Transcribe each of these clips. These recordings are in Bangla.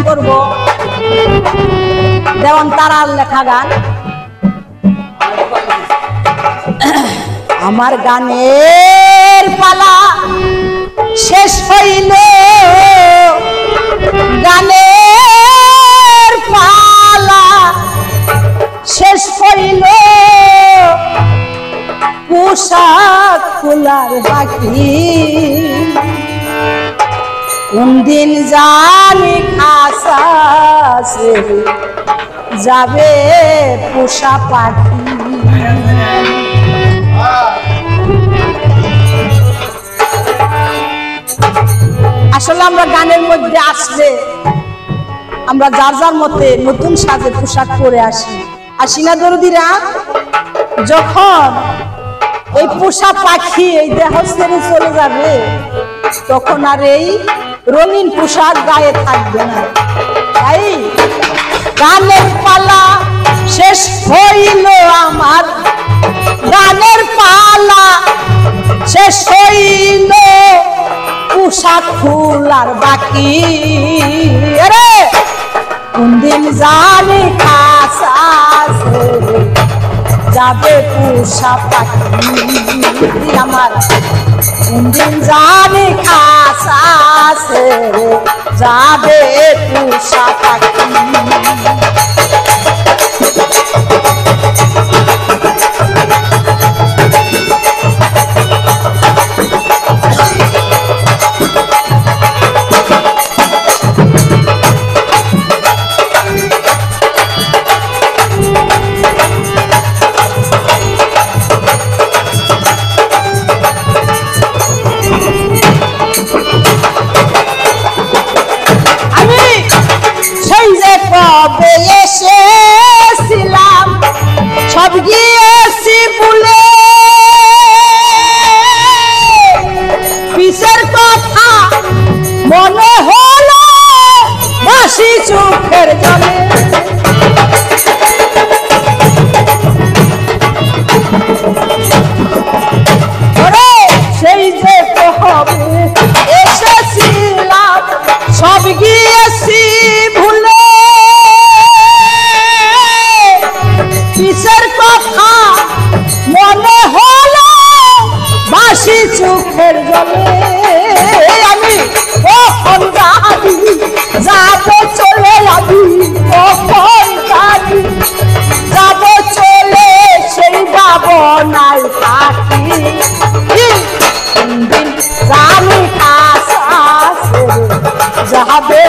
করব দেওয়ান তারার লেখা গান। আমার গানের পালা শেষ হইল, গানের পালা শেষ হইল, পোশাক খোলার বাকি কোন দিন জানি খাসে যাবে পোষা পাখি। আসলে আমরা গানের মধ্যে আসলে আমরা যার যার মতে নতুন সাজে পোশাক পরে আসি না দরদিরা? যখন ওই পোষা পাখি এই দেহ ছেড়ে চলে যাবে তখন আর এই রঙিন পোশাক গায়ে থাকবে না। তাই গানের পালা শেষ হইল, আমার গানের পালা শেষ হইল, পোশাক খোলার বাকি রে কোন দিন জানি খাসা যাবে পোষা পাখি আমার, কোন দিন জানি খাসা যাবে পোষা পাখি। এসেছিলাম সব গিয়েছি ভুলে, পিছের কথা মনে হলো বাসি চোখের জলে। সেই যে কবে এসেছিলাম সব গিয়েছি ভুলে, পিছের কথা মনে হলো বাসি চোখের জলে। আমি কখন যাবি যাবো চলে যাবি, কখন যাবি যাবো চলে সেই ভাবনাই থাকি। দিন জানি কাছে যাবে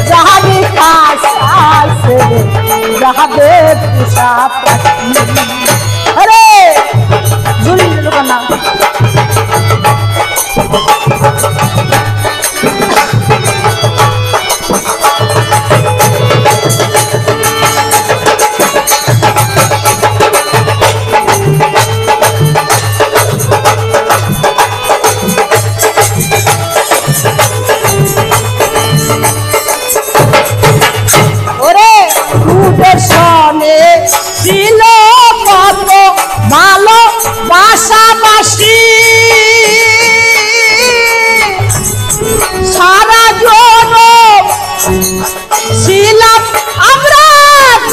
যাবে কাছে যাবে পোষা পাখি। আরে জুড়ি লোক না ছিল কত ভালো বাসাবাসি, সারা জনম ছিলাম আমরা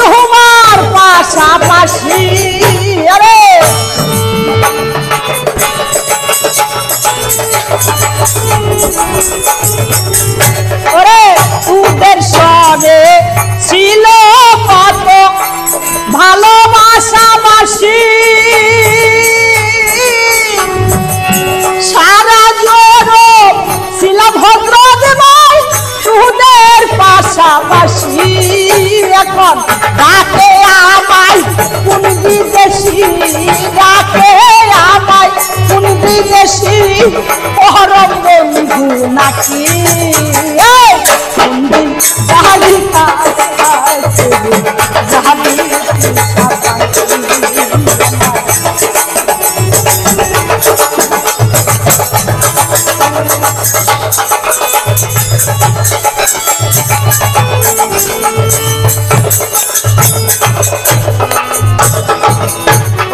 তোমার পাশাপাশি। আরে ওরে তোদের সঙ্গে ছিল কত ভালোবাসাবাসি, সারা জনম ছিলাম ভদ্র দেবাই তোদের পাশাপাশি। এখন ডাকে আমায় কোন বিদেশি, ডাকে আমায় কোন বিদেশি, পরম বন্ধু নাকি কোন দিন যাবি কাছে যাবি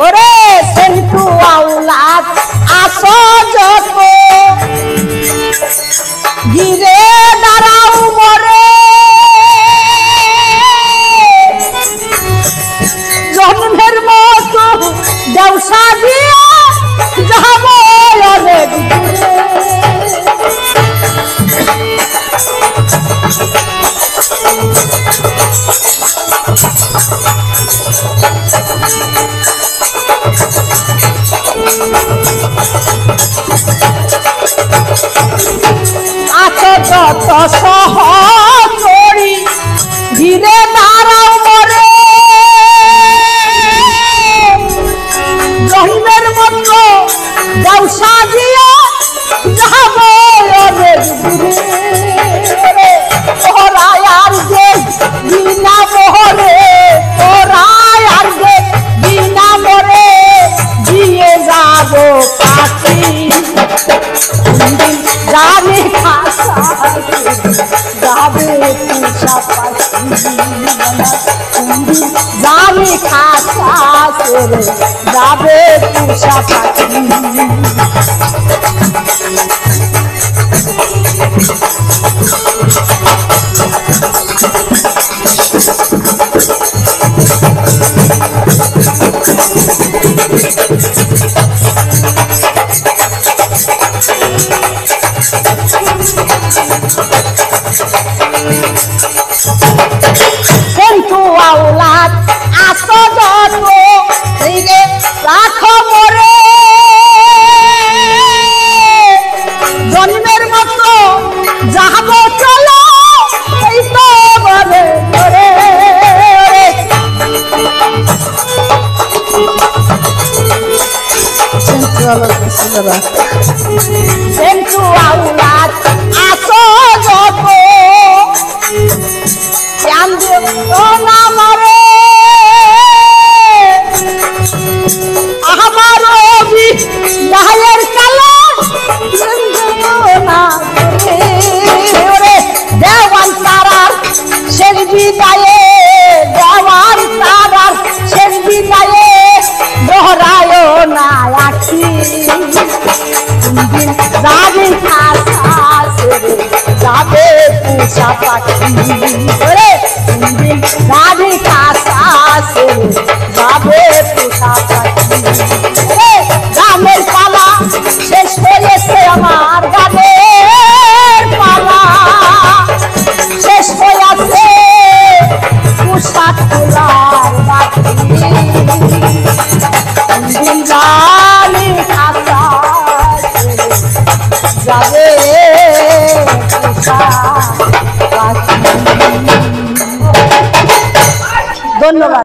ওরে সেন্টু আউলাদ আসো যত কত সহচরী ঘিরে দাঁড়াও মরে রহিমের মতো যাও সাজিয়ে যাব অনেক দূরে তোরাই আর যে বিনা মোহরে তোরাই আর যে বিনা মোরে দিয়ে যাব পাখি জানি খাসা যাবে পুষা পাখি জানি খাসা যাবে পুষা পাখি কিন্তু আওলাদ আসো যত রে রাখো মরে জন্মের মতো যাবো চলো এই তো বলে করে কিন্তু আওলাদ আসো যত আমার বিদায়ের কালে দেওয়ান তারার শেষ বিদায়ে দেওয়ান তারার শেষ বিদায়ে দোহরায় না আখি যাবে যাবে পুষা পাখি যাবে খাসা যাবে পুষা পাখি গানের পালা শেষ হয়েছে আমার গানের পালা শেষ হয়েছে পুষা খোলার বাকি জানি খাসা যাবে পুষা পাখি। ধন্যবাদ।